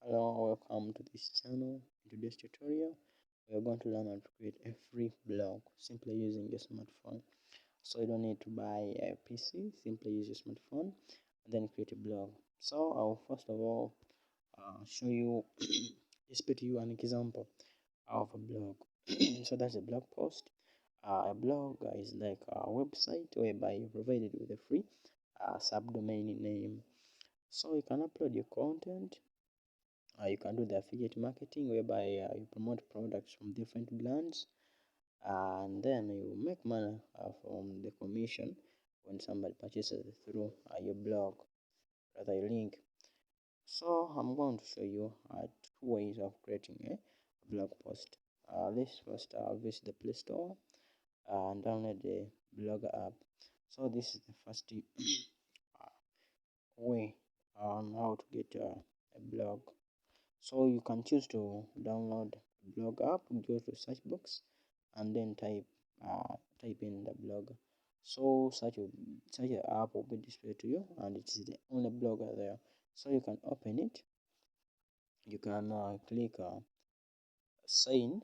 Hello, welcome to this channel. In today's tutorial, we are going to learn how to create a free blog simply using your smartphone. So you don't need to buy a PC, simply use your smartphone and then create a blog. So I'll first of all show you, display to you an example of a blog. So that's a blog post. A blog is like a website whereby you're provided with a free subdomain name. So you can upload your content. You can do the affiliate marketing whereby you promote products from different brands and then you make money from the commission when somebody purchases through your blog, rather a link. So I'm going to show you two ways of creating a blog post. Let's first visit the Play Store and download the Blogger app. So this is the first way on how to get a blog. So you can choose to download blog app, go to search box and then type in the blog. So such an app will be displayed to you and it is the only blogger there. So you can open it. You can click sign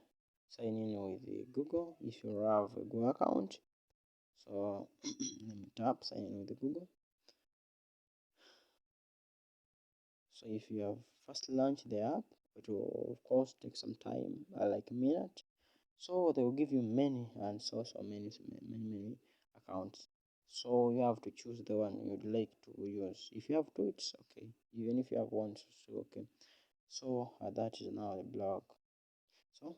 in with Google if you have a Google account. So let me tap sign in with Google. So if you have first launched the app, it will of course take some time, like a minute. So they will give you many and so many accounts. So you have to choose the one you'd like to use. If you have two, it's okay. Even if you have one, it's okay. So that is now the blog. So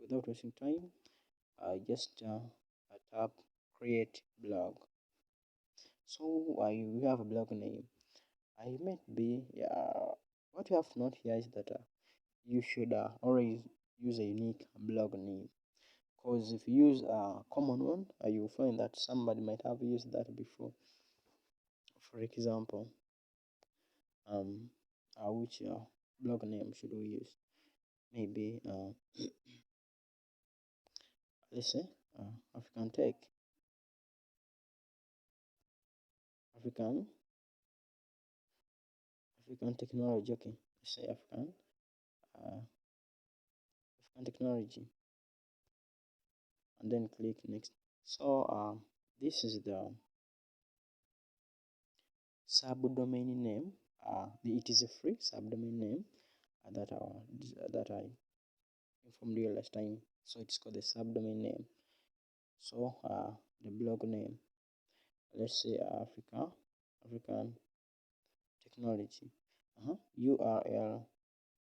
without wasting time, just tap create blog. So you have a blog name. I might be what you have to note here is that you should always use a unique blog name, because if you use a common one, you will find that somebody might have used that before. For example, which blog name should we use? Maybe let's say African Tech, African Technology. Okay, let's say African Technology, and then click next. So this is the subdomain name. It is a free subdomain name that I informed you last time. So it's called the subdomain name. So the blog name, let's say African Technology. URL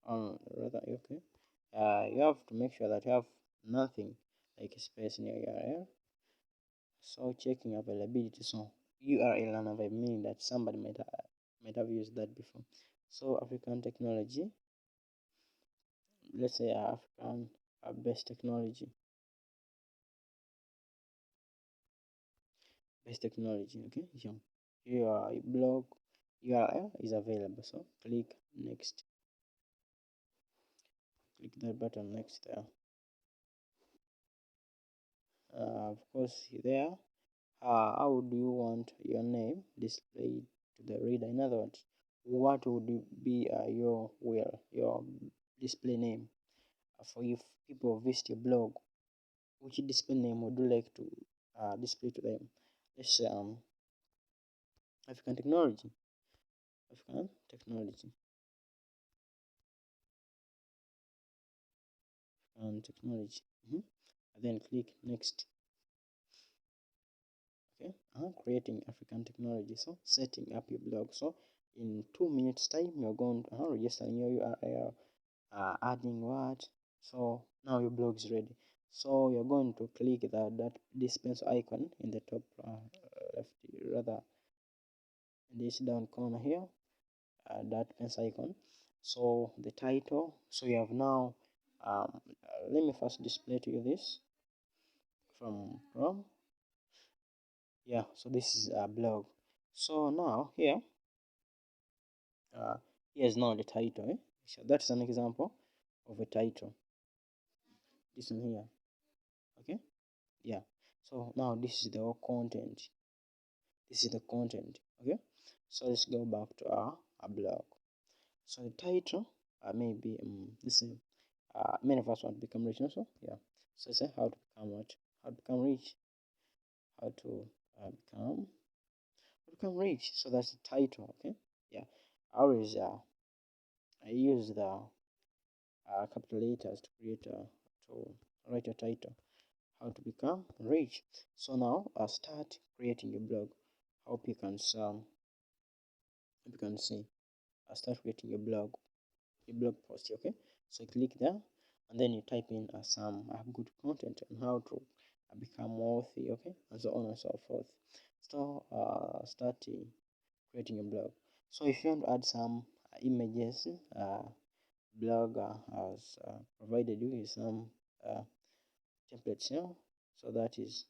on rather okay. You have to make sure that you have nothing like a space in your URL. So checking availability. So URL and availability meaning that somebody might have used that before. So African Technology. Let's say African best technology. Okay. So your blog URL is available. So click next. Click that button next there. Of course, there. How do you want your name displayed to the reader? In other words, what would be your display name for if people visit your blog? Which display name would you like to display to them? Let's say African Technology. African Technology. And Technology. And then click next. Okay, creating African Technology. So setting up your blog. So in 2 minutes time you're going to register your URL, adding what. So now your blog is ready. So you're going to click that this pencil icon in the top left, rather in this down corner here, that pencil icon. So the title. So you have now let me first display to you this from Chrome. Yeah, so this is a blog. So now here's now the title. So that's an example of a title, this one here. Okay, yeah. So now this is the whole content. Okay, so let's go back to our blog. So the title maybe this is many of us want to become rich also. Yeah. So say how to become what? How to become rich. How to become rich. So that's the title. Okay. Yeah. I always I use the capital letters to create to write a title. How to become rich. So now start creating your blog. Hope you can see. Start creating your blog post. Okay. So click there, and then you type in some good content on how to become wealthy. Okay, and so on and so forth. So start creating a blog. So if you want to add some images, blog has provided you with some uh, templates here. So that is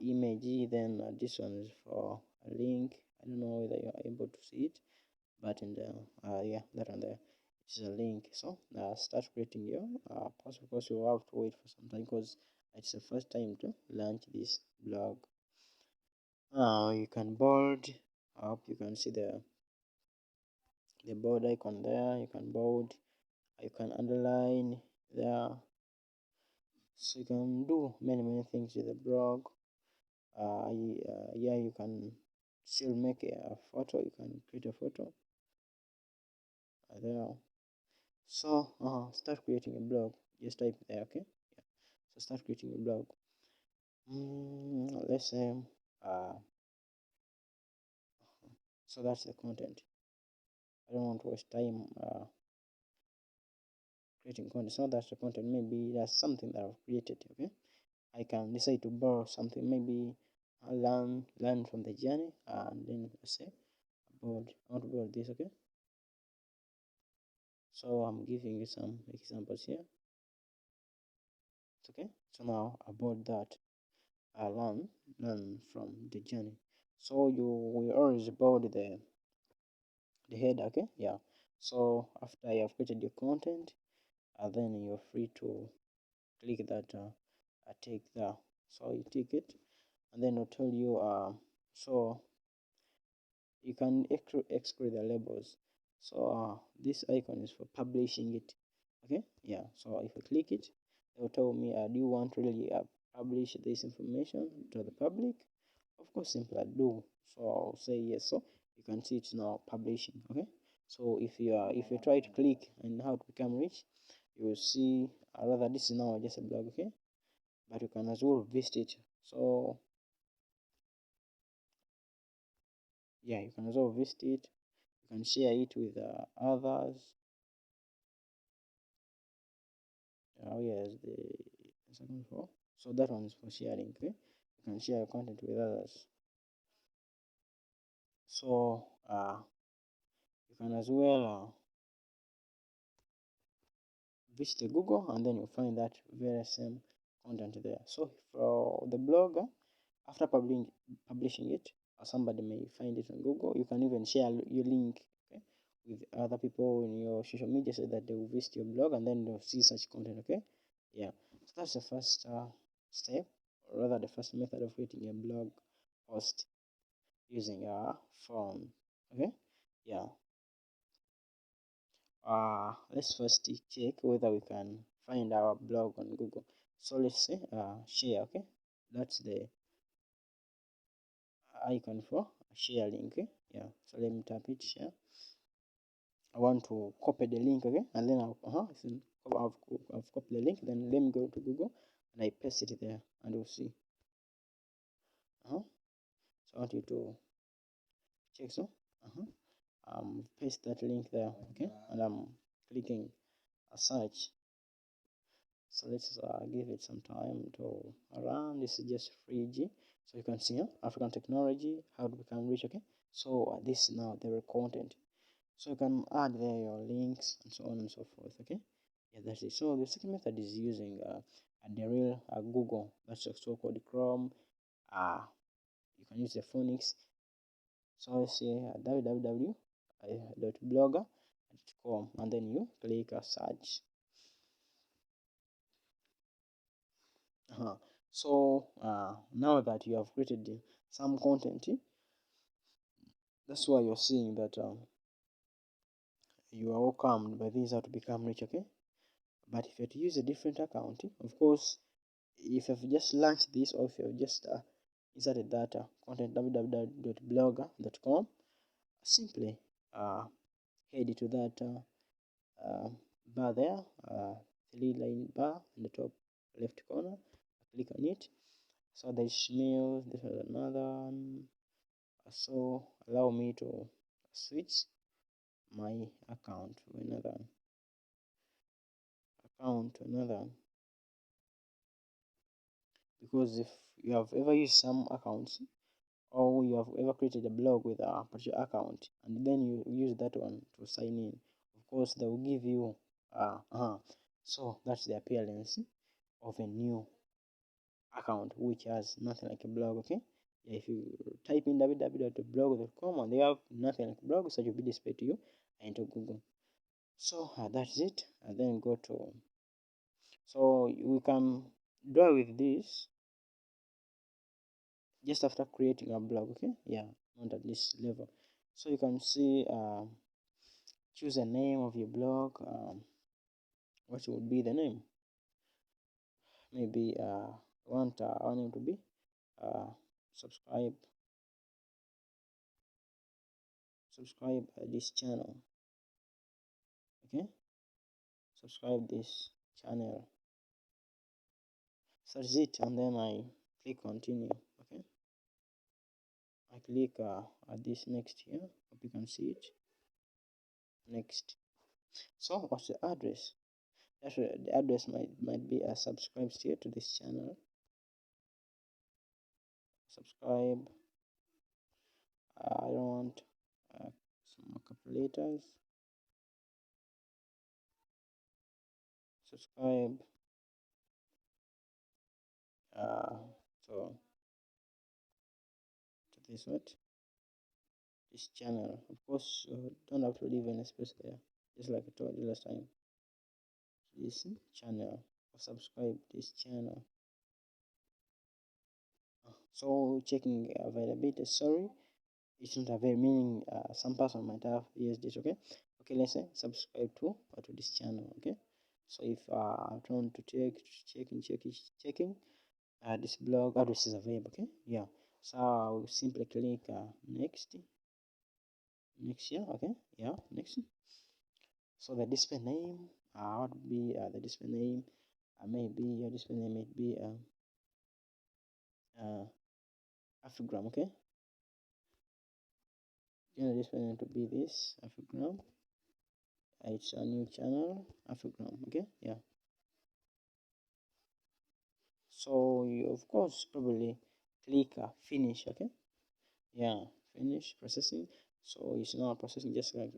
image. Then this one is for a link. I don't know whether you are able to see it, but in the yeah, that one there, it's a link. So start creating your post. Of course, you will have to wait for some time because it's the first time to launch this blog. You can bold. I hope you can see the bold icon there. You can bold. You can underline there. So you can do many things with the blog. Yeah, you can still make a photo. You can create a photo there. So start creating a blog. Just type there. Okay. Yeah. So start creating a blog. Let's say so that's the content. I don't want to waste time creating content. So that's the content. Maybe that's something that I've created. Okay. I can decide to borrow something. Maybe I learn from the journey, and then let's say I want to build this. Okay. So I'm giving you some examples here. Okay. So now about that, I learn from the journey. So you will always build the head. Okay. Yeah. So after you have created your content, then you're free to click that tick there. So you tick it, and then it'll tell you so you can exclude the labels. So this icon is for publishing it. Okay. Yeah. So if I click it, it will tell me do you want to really publish this information to the public? Of course, simply I do. So I'll say yes. So you can see it's now publishing. Okay. So if you try to click on how to become rich, you will see rather this is now just a blog. Okay. But you can as well visit it. So yeah, you can as well visit it. You can share it with others. Oh yes, the second for. So that one is for sharing. Okay, you can share your content with others. So you can as well visit Google, and then you'll find that very same content there. So for the blogger, after publishing it, or somebody may find it on Google, you can even share your link, okay, with other people in your social media so that they will visit your blog and then they'll see such content. Okay, yeah. So that's the first step, or rather the first method of creating a blog post using a phone. Okay, yeah. Let's first check whether we can find our blog on Google. So let's say share. Okay, that's the icon for share link. Okay? Yeah, so let me tap it, share. I want to copy the link. Okay, and then I've copied the link. Then let me go to Google and I paste it there, and we'll see. So I want you to check. So paste that link there. Okay, and I'm clicking a search. So let's give it some time to run. This is just free G. So you can see here, African technology, how to become rich. Okay, so this is now the content. So you can add there your links and so on and so forth. Okay, yeah, that's it. So the second method is using the real Google. That's also called Chrome. You can use the phonics. So let's say www.blogger.com, and then you click a search. So now that you have created some content, that's why you're seeing that you are welcomed by this how to become rich. Okay, but if you have to use a different account, of course, if you've just launched this, or if you've just inserted that content www.blogger.com, simply head to that bar there, three-line bar in the top left corner. Click on it. So there's mail, this is another one. So allow me to switch my account to another because if you have ever used some accounts, or you have ever created a blog with a particular account and then you use that one to sign in, of course they will give you so that's the appearance of a new account which has nothing like a blog. Okay, yeah, if you type in www.blog.com and they have nothing like a blog, so it will be displayed to you into Google. So that's it. And then go to, so we can draw with this just after creating a blog. Okay, yeah, not at this level. So you can see choose a name of your blog. What would be the name? Maybe want our name to be subscribe this channel. Okay, subscribe this channel. So that's it, and then I click continue. Okay, I click at this next here. Hope you can see it. Next. So what's the address? The address might be a subscribe here to this channel. Subscribe. I don't want some more calculators. Subscribe. So to this channel. Of course, don't have to leave any space there. Just like I told you last time. This channel. Subscribe this channel. So checking availability. Sorry, it's not a very meaning. Some person might have used this. Okay, let's say subscribe to this channel. Okay, so if I want to checking this blog address is available. Okay, yeah, so I'll simply click next here. Okay, yeah, next. So the display name what would be the display name? Maybe your display name might be Afigram. Okay, display name to be this Afigram. It's a new channel, Afigram. Okay, yeah. So you of course probably click finish. Okay, yeah, finish processing. So it's now processing just like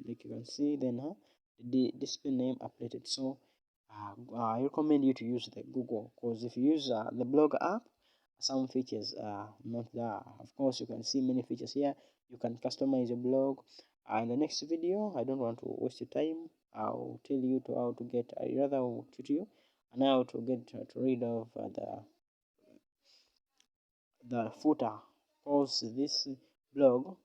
you can see. Then the display name updated. So I recommend you to use the Google, because if you use the blog app, some features are not there. Of course, you can see many features here. You can customize your blog. In the next video, I don't want to waste your time. I'll tell you to how to get rather tutorial and how to get to rid of the footer, because this blog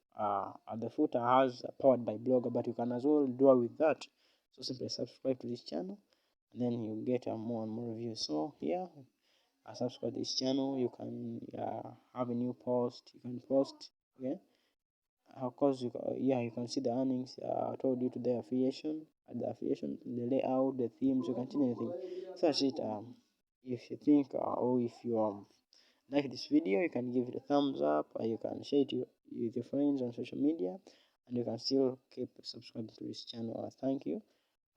the footer has powered by Blogger, but you can as well do with that. So simply subscribe to this channel and then you get more and more reviews. So here subscribe to this channel, you can have a new post, you can post. Okay, of course you can see the earnings. I told you to the affiliation, the layout, the themes, you can change anything. So that's it. If you think or if you like this video, you can give it a thumbs up, or you can share it with your friends on social media, and you can still keep subscribing to this channel. Thank you.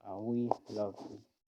We love you.